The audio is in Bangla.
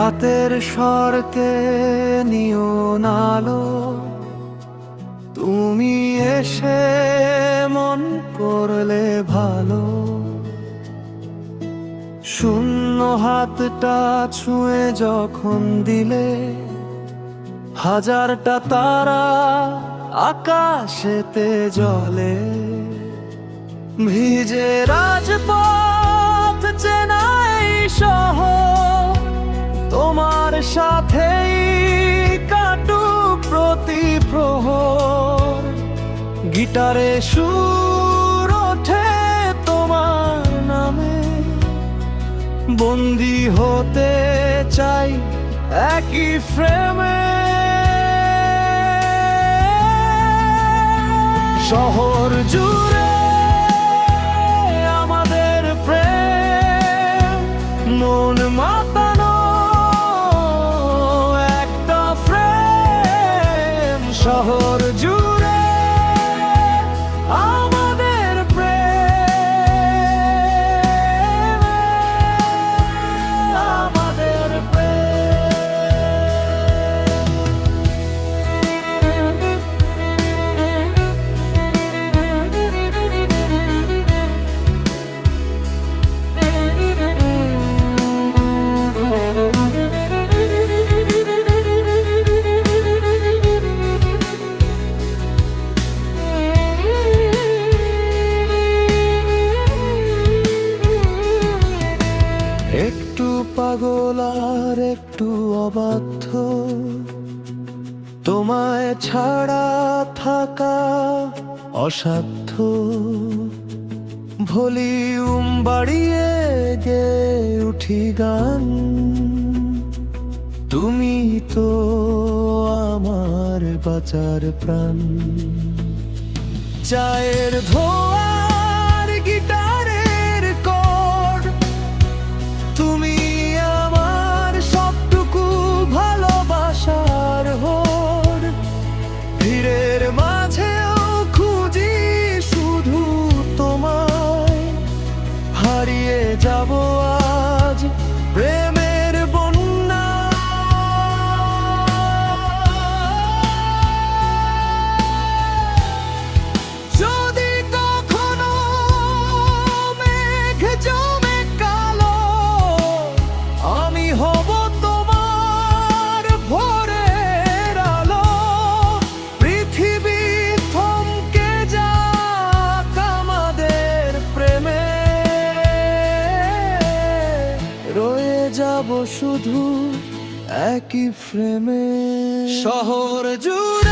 রাতের স্বরকে নিয়ন আলো, তুমি এসে মন করলে ভালো। শূন্য হাতটা ছুঁয়ে যখন দিলে, হাজারটা তারা আকাশেতে জ্বলে। ভিজে রাজপথ চেনাই শহর, তোমার সাথেই কাটুক প্রতি প্রহর। গিটারে সুর ওঠে তোমার নামে, বন্দী হতে চাই একই ফ্রেমে। শহর জুড়ে আমাদের প্রেম, মন মাতানো একটা ফ্রেম। শহর জুড়ে আমাদের প্রেম, আমাদের একটু পাগল আর একটু অবাধ্য, তোমায় ছাড়া থাকা অসাধ্য। ভলিউম বাড়িয়ে গে উঠি গান, তুমি তো আমার বাঁচার প্রাণ। চায়ের ধোয়ার গিটারের কর্ড, তুমি আমার সবটুকু ভালোবাসার হোড। ভিড়ের মাঝেও খুঁজি শুধু তোমায়, হারিয়ে যাব আজ প্রেমের বন্যা। যদি কখনো মেঘ জমে কালো, আমি হব তোমার ভোরের আলো। পৃথিবী থমকে যাক আমাদের প্রেমে, রয়ে যাব শুধু একই ফ্রেমে। শহর জুড়ে